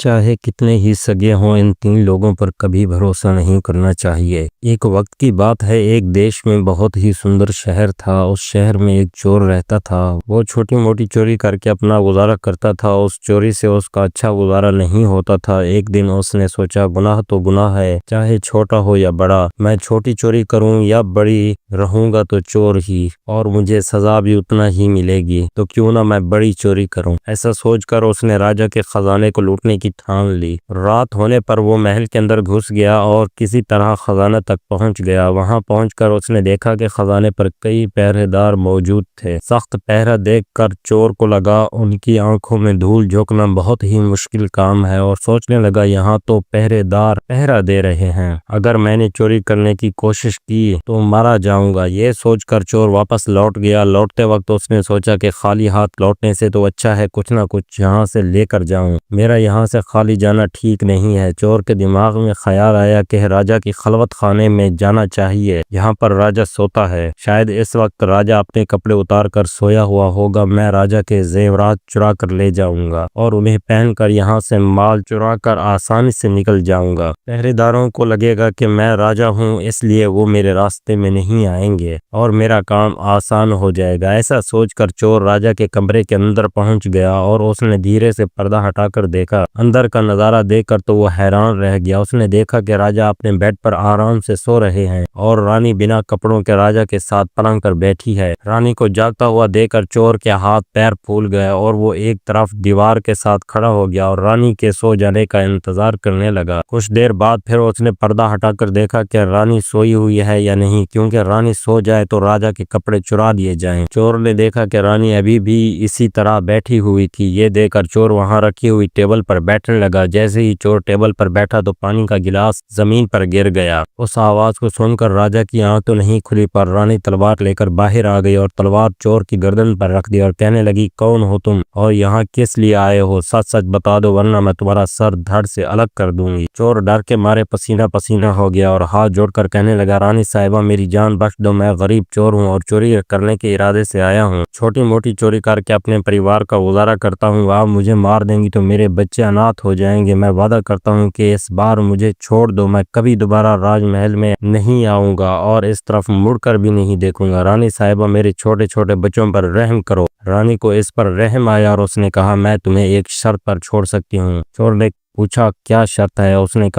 चाहे कितने ही सगे हों, इन 3 लोगों पर कभी भरोसा नहीं करना चाहिए। एक वक्त की बात है, एक देश में बहुत ही सुंदर शहर था। उस शहर में एक चोर रहता था। वो छोटी मोटी चोरी करके अपना गुजारा करता था। उस चोरी से उसका अच्छा गुजारा नहीं होता था। एक दिन उसने सोचा, गुनाह तो गुनाह है, चाहे छोटा हो या बड़ा, मैं छोटी चोरी करूं या बड़ी, रहूंगा तो चोर ही और मुझे सजा भी उतना ही मिलेगी, तो क्यों ना मैं बड़ी चोरी करूं। ऐसा सोचकर उसने राजा के खजाने को लूटने की ठान ली। रात होने पर वो महल के अंदर घुस गया और किसी तरह खजाना तक पहुंच गया। वहां पहुंचकर उसने देखा कि खजाने पर कई पहरेदार मौजूद थे। सख्त पहरा देखकर चोर को लगा उनकी आंखों में धूल झोंकना बहुत ही मुश्किल काम है और सोचने लगा, यहाँ तो पहरेदार पहरा दे रहे हैं, अगर मैंने चोरी करने की कोशिश की तो मारा जाऊंगा। ये सोचकर चोर वापस लौट गया। लौटते वक्त उसने सोचा कि खाली हाथ लौटने से तो अच्छा है कुछ ना कुछ यहाँ से लेकर जाऊं, मेरा यहाँ से खाली जाना ठीक नहीं है। चोर के दिमाग में ख्याल आया कि राजा की खलवत खाने में जाना चाहिए, यहाँ पर राजा सोता है, शायद इस वक्त राजा अपने कपड़े उतार कर सोया हुआ होगा। मैं राजा के जेवरात चुरा कर ले जाऊंगा और उन्हें पहनकर यहाँ से माल चुरा कर आसानी से निकल जाऊंगा। पहरेदारों को लगेगा कि मैं राजा हूँ, इसलिए वो मेरे रास्ते में नहीं आएंगे और मेरा काम आसान हो जाएगा। ऐसा सोचकर चोर राजा के कमरे के अंदर पहुंच गया और उसने धीरे से पर्दा हटाकर देखा। अंदर का नजारा देखकर तो वो हैरान रह गया। उसने देखा कि राजा अपने बेड पर आराम से सो रहे हैं और रानी बिना कपड़ों के राजा के साथ पलंग पर बैठी है। रानी को जागता हुआ देखकर चोर के हाथ पैर फूल गए और वो एक तरफ दीवार के साथ खड़ा हो गया और रानी के सो जाने का इंतजार करने लगा। कुछ देर बाद फिर उसने पर्दा हटाकर देखा कि रानी सोई हुई है या नहीं, क्योंकि रानी सो जाए तो राजा के कपड़े चुरा दिए जाएं। चोर ने देखा कि रानी अभी भी इसी तरह बैठी हुई थी। ये देखकर चोर वहां रखी हुई टेबल पर बैठने लगा। जैसे ही चोर टेबल पर बैठा तो पानी का गिलास जमीन पर गिर गया। उस आवाज को सुनकर राजा की आंख तो नहीं खुली, पर रानी तलवार लेकर बाहर आ गई और तलवार चोर की गर्दन पर रख दी और कहने लगी, कौन हो तुम और यहाँ किस लिए आए हो? सच सच बता दो वरना मैं तुम्हारा सर धड़ से अलग कर दूंगी। चोर डर के मारे पसीना पसीना हो गया और हाथ जोड़कर कहने लगा, रानी साहिबा मेरी जान बख्श दो, मैं गरीब चोर हूँ और चोरी करने के इरादे से आया हूँ। छोटी मोटी चोरी करके अपने परिवार का गुजारा करता हूँ। आप मुझे मार देंगी तो मेरे बच्चे अनाथ हो जाएंगे। मैं वादा करता हूँ कि इस बार मुझे छोड़ दो, मैं कभी दोबारा राजमहल में नहीं आऊंगा और इस तरफ मुड़कर भी नहीं देखूंगा। रानी साहिबा मेरे छोटे छोटे बच्चों पर रहम करो। रानी को इस पर रहम आया और उसने कहा, मैं तुम्हें एक शर्त पर छोड़ सकती हूँ। चोर ने पूछा, क्या शर्त है? उसने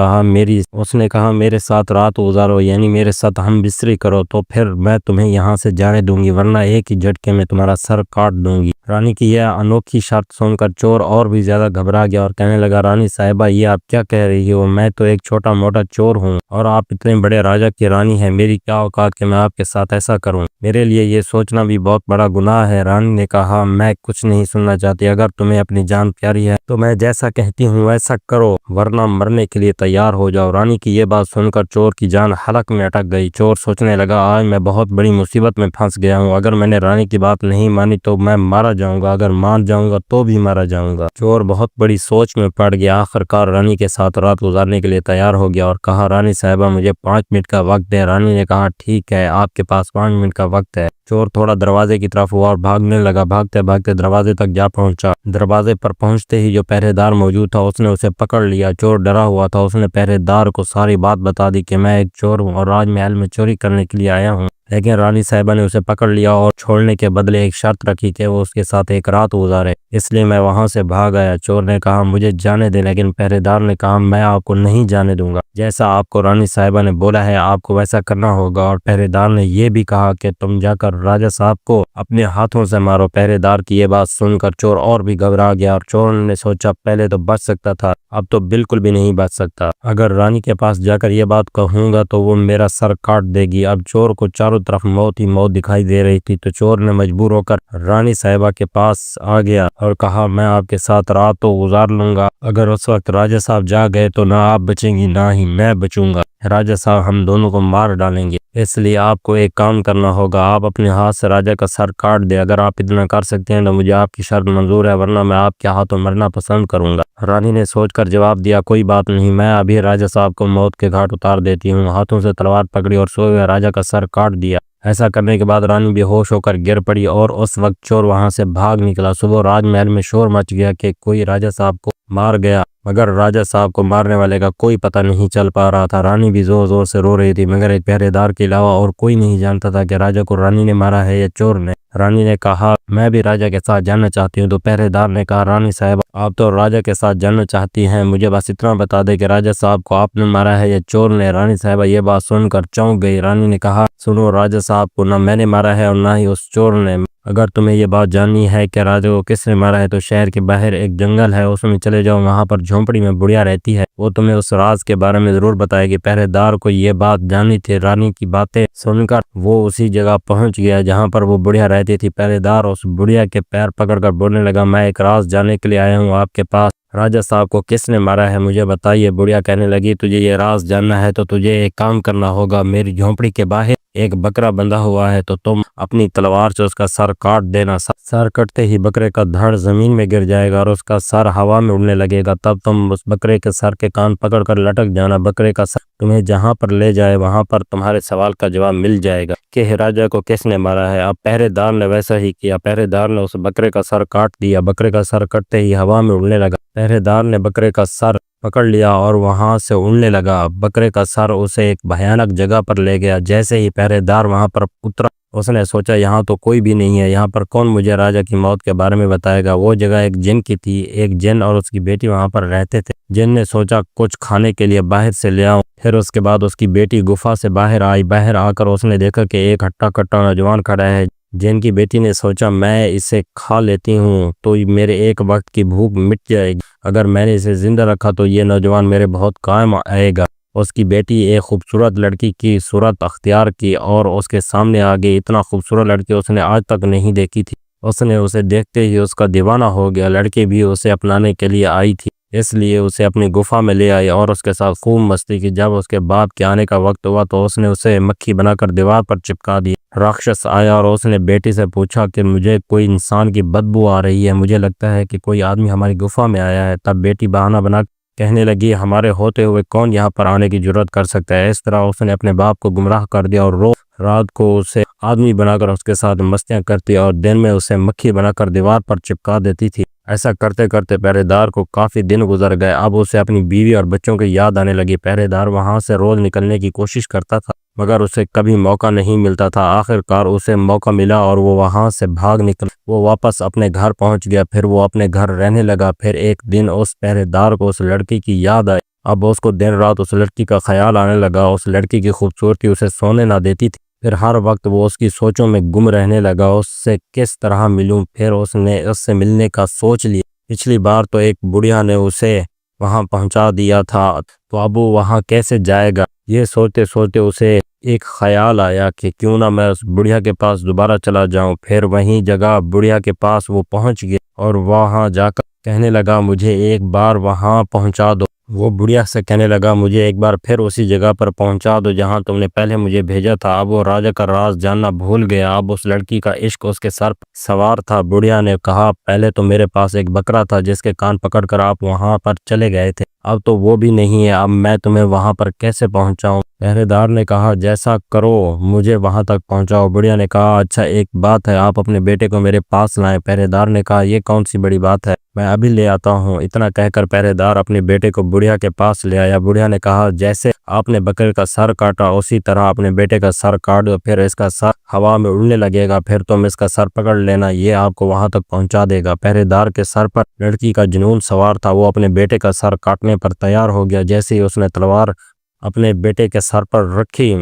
कहा मेरे साथ रात गुजारो, यानी मेरे साथ हम बिस्तरी करो, तो फिर मैं तुम्हें यहाँ से जाने दूंगी, वरना एक ही झटके में तुम्हारा सर काट दूंगी। रानी की यह अनोखी शर्त सुनकर चोर और भी ज्यादा घबरा गया और कहने लगा, रानी साहिबा ये आप क्या कह रही हो? मैं तो एक छोटा मोटा चोर हूँ और आप इतने बड़े राजा की रानी है, मेरी क्या औकात कि मैं आपके साथ ऐसा करूँ? मेरे लिए ये सोचना भी बहुत बड़ा गुनाह है। रानी ने कहा, मैं कुछ नहीं सुनना चाहती, अगर तुम्हें अपनी जान प्यारी है तो मैं जैसा कहती हूँ वैसा करो, वरना मरने के लिए तैयार हो जाओ। रानी की ये बात सुनकर चोर की जान हलक में अटक गई। चोर सोचने लगा, आज मैं बहुत बड़ी मुसीबत में फंस गया हूँ, अगर मैंने रानी की बात नहीं मानी तो मैं मारा जाऊंगा, अगर मान जाऊंगा तो भी मारा जाऊंगा। चोर बहुत बड़ी सोच में पड़ गया। आखिरकार रानी के साथ रात गुजारने के लिए तैयार हो गया और कहा, रानी साहिबा मुझे 5 मिनट का वक्त है। रानी ने कहा, ठीक है, आपके पास 5 मिनट का वक्त है। चोर थोड़ा दरवाजे की तरफ हुआ और भागने लगा। भागते भागते दरवाजे तक जा पहुंचा। दरवाजे पर पहुंचते ही जो पहरेदार मौजूद था उसने उसे पकड़ लिया। चोर डरा हुआ था। उसने पहरेदार को सारी बात बता दी कि मैं एक चोर हूं और राजमहल में चोरी करने के लिए आया हूं। लेकिन रानी साहिबा ने उसे पकड़ लिया और छोड़ने के बदले एक शर्त रखी कि वो उसके साथ एक रात गुजारे, इसलिए मैं वहां से भाग आया। चोर ने कहा, मुझे जाने दे, लेकिन पहरेदार ने कहा, मैं आपको नहीं जाने दूंगा, जैसा आपको रानी साहिबा ने बोला है आपको वैसा करना होगा। और पहरेदार ने यह भी कहा कि तुम जाकर राजा साहब को अपने हाथों से मारो। पहरेदार की ये बात सुनकर चोर और भी घबरा गया और चोर ने सोचा, पहले तो बच सकता था, अब तो बिल्कुल भी नहीं बच सकता। अगर रानी के पास जाकर ये बात कहूंगा तो वो मेरा सर काट देगी। अब चोर को चारों तरफ मौत ही मौत दिखाई दे रही थी, तो चोर ने मजबूर होकर रानी साहिबा के पास आ गया और कहा, मैं आपके साथ रात तो गुजार लूंगा, अगर उस वक्त राजा साहब जा गए तो ना आप बचेंगी ना ही मैं बचूंगा। राजा साहब हम दोनों को मार डालेंगे, इसलिए आपको एक काम करना होगा, आप अपने हाथ से राजा का सर काट दे। अगर आप इतना कर सकते हैं तो मुझे आपकी शर्त मंजूर है, वरना मैं आपके हाथों मरना पसंद करूंगा। रानी ने सोचकर जवाब दिया, कोई बात नहीं, मैं अभी राजा साहब को मौत के घाट उतार देती हूँ। हाथों से तलवार पकड़ी और सोए हुए राजा का सर काट दिया। ऐसा करने के बाद रानी बेहोश होकर गिर पड़ी और उस वक्त चोर वहां से भाग निकला। सुबह राजमहल में शोर मच गया कि कोई राजा साहब को मार गया, मगर राजा साहब को मारने वाले का कोई पता नहीं चल पा रहा था। रानी भी जोर जोर से रो रही थी, मगर एक पहरेदार के अलावा और कोई नहीं जानता था कि राजा को रानी ने मारा है या चोर ने। रानी ने कहा, मैं भी राजा के साथ जाना चाहती हूँ। तो पहरेदार ने कहा, रानी साहब आप तो राजा के साथ जाना चाहती हैं, मुझे बस इतना बता दे कि राजा साहब को आपने मारा है या चोर ने। रानी साहब ये बात सुनकर चौंक गई। रानी ने कहा, सुनो, राजा साहब को ना मैंने मारा है और ना ही उस चोर ने। अगर तुम्हें ये बात जाननी है कि राजा को किसने मारा है तो शहर के बाहर एक जंगल है, उसमें चले जाओ, वहां पर झोंपड़ी में बुढ़िया रहती है, वो तुम्हें उस राज के बारे में जरूर बताएगी। पहरेदार को ये बात जाननी थी। रानी की बातें सुनकर वो उसी जगह पहुंच गया जहां पर वो बुढ़िया रहती थी। पहरेदार उस बुढ़िया के पैर पकड़कर बोलने लगा, मैं एक राज जानने के लिए आया हूँ आपके पास। राजा साहब को किसने मारा है मुझे बताइए। बुढ़िया कहने लगी, तुझे ये राज जानना है तो तुझे एक काम करना होगा। मेरी झोंपड़ी के बाहर एक बकरा बंधा हुआ है, तो तुम अपनी तलवार से उसका सर काट देना। सर कटते ही बकरे का धड़ जमीन में गिर जाएगा और उसका सर हवा में उड़ने लगेगा। तब तुम उस बकरे के सर के कान पकड़कर लटक जाना। बकरे का सर तुम्हें जहां पर ले जाए वहां पर तुम्हारे सवाल का जवाब मिल जाएगा कि राजा को किसने मारा है। अब पहरेदार ने वैसा ही किया। पहरेदार ने उस बकरे का सर काट दिया। बकरे का सर कटते ही हवा में उड़ने लगा। पहरेदार ने बकरे का सर पकड़ लिया और वहां से उड़ने लगा। बकरे का सर उसे एक भयानक जगह पर ले गया। जैसे ही पहरेदार वहां पर उतरा, उसने सोचा, यहाँ तो कोई भी नहीं है, यहाँ पर कौन मुझे राजा की मौत के बारे में बताएगा। वो जगह एक जिन की थी। एक जिन और उसकी बेटी वहां पर रहते थे। जिन ने सोचा कुछ खाने के लिए बाहर से ले आऊं। फिर उसके बाद उसकी बेटी गुफा से बाहर आई। बाहर आकर उसने देखा कि एक हट्टा कट्टा नौजवान खड़ा है। जिन की बेटी ने सोचा, मैं इसे खा लेती हूँ तो मेरे एक वक्त की भूख मिट जाएगी। अगर मैंने इसे जिंदा रखा तो ये नौजवान मेरे बहुत काम आएगा। उसकी बेटी एक खूबसूरत लड़की की सूरत अख्तियार की और उसके सामने आ गई। इतना खूबसूरत लड़की उसने आज तक नहीं देखी थी। उसने उसे देखते ही उसका दीवाना हो गया। लड़की भी उसे अपनाने के लिए आई थी, इसलिए उसे अपनी गुफा में ले आई और उसके साथ खूब मस्ती की। जब उसके बाप के आने का वक्त हुआ तो उसने उसे मक्खी बनाकर दीवार पर चिपका दी। राक्षस आया और उसने बेटी से पूछा कि मुझे कोई इंसान की बदबू आ रही है, मुझे लगता है कि कोई आदमी हमारी गुफा में आया है। तब बेटी बहाना बना कहने लगी, हमारे होते हुए कौन यहाँ पर आने की जरूरत कर सकता है। इस तरह उसने अपने बाप को गुमराह कर दिया और रोज रात को उसे आदमी बनाकर उसके साथ मस्तियां करती और दिन में उसे मक्खी बनाकर दीवार पर चिपका देती थी। ऐसा करते करते पहरेदार को काफी दिन गुजर गए। अब उसे अपनी बीवी और बच्चों की याद आने लगी। पहरेदार वहां से रोज निकलने की कोशिश करता था, मगर उसे कभी मौका नहीं मिलता था। आखिरकार उसे मौका मिला और वो वहां से भाग निकला। वो वापस अपने घर पहुंच गया। फिर वो अपने घर रहने लगा। फिर एक दिन उस पहरेदार को उस लड़की की याद आई। अब उसको दिन रात उस लड़की का ख्याल आने लगा। उस लड़की की खूबसूरती उसे सोने ना देती थी। फिर हर वक्त वो उसकी सोचों में गुम रहने लगा। उससे किस तरह मिलूं। फिर उसने उससे मिलने का सोच लिया। पिछली बार तो एक बुढ़िया ने उसे वहां पहुंचा दिया था, तो अब वो वहां कैसे जाएगा। ये सोचते सोचते उसे एक ख्याल आया कि क्यों ना मैं उस बुढ़िया के पास दोबारा चला जाऊं। फिर वहीं जगह बुढ़िया के पास वो पहुंच गया और वहां जाकर कहने लगा, मुझे एक बार वहां पहुंचा दो। वो बुढ़िया से कहने लगा, मुझे एक बार फिर उसी जगह पर पहुंचा दो जहां तुमने पहले मुझे भेजा था। अब वो राजा का राज जानना भूल गया। अब उस लड़की का इश्क उसके सर पर सवार था। बुढ़िया ने कहा, पहले तो मेरे पास एक बकरा था जिसके कान पकड़कर आप वहां पर चले गए थे, अब तो वो भी नहीं है। अब मैं तुम्हें वहां पर कैसे पहुंचाऊं। पहरेदार ने कहा, जैसा करो मुझे वहां तक पहुंचाओ। बुढ़िया ने कहा, अच्छा एक बात है, आप अपने बेटे को मेरे पास लाएं। पहरेदार ने कहा, ये कौन सी बड़ी बात है, मैं अभी ले आता हूँ। इतना कहकर पहरेदार अपने बेटे को बुढ़िया के पास ले आया। बुढ़िया ने कहा, जैसे आपने बकरे का सर काटा उसी तरह अपने बेटे का सर काट दो, फिर इसका सर हवा में उड़ने लगेगा, फिर तुम इसका सर पकड़ लेना, ये आपको वहां तक पहुंचा देगा। पहरेदार के सर पर लड़की का जुनून सवार था। वो अपने बेटे का सर काटने पर तैयार हो गया। जैसे ही उसने तलवार अपने बेटे के सर पर रखी,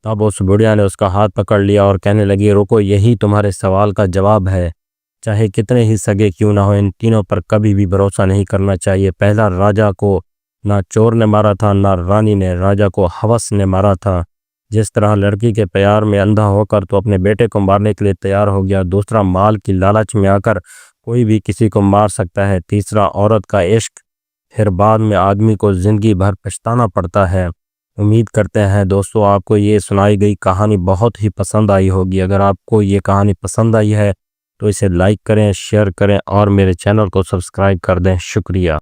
तब उस बुढ़िया ने उसका हाथ पकड़ लिया और कहने लगी, रुको, यही तुम्हारे सवाल का जवाब है। चाहे कितने ही सगे क्यों ना हो, इन तीनों पर कभी भी भरोसा नहीं करना चाहिए। पहला राजा को ना चोर ने मारा था, ना रानी ने, राजा को हवस ने मारा था। जिस तरह लड़की के प्यार में अंधा होकर तो अपने बेटे को मारने के लिए तैयार हो गया। दूसरा, माल की लालच में आकर कोई भी किसी को मार सकता है। तीसरा, औरत का इश्क, फिर बाद में आदमी को जिंदगी भर पछताना पड़ता है। उम्मीद करते हैं दोस्तों आपको ये सुनाई गई कहानी बहुत ही पसंद आई होगी। अगर आपको ये कहानी पसंद आई है तो इसे लाइक करें, शेयर करें और मेरे चैनल को सब्सक्राइब कर दें। शुक्रिया।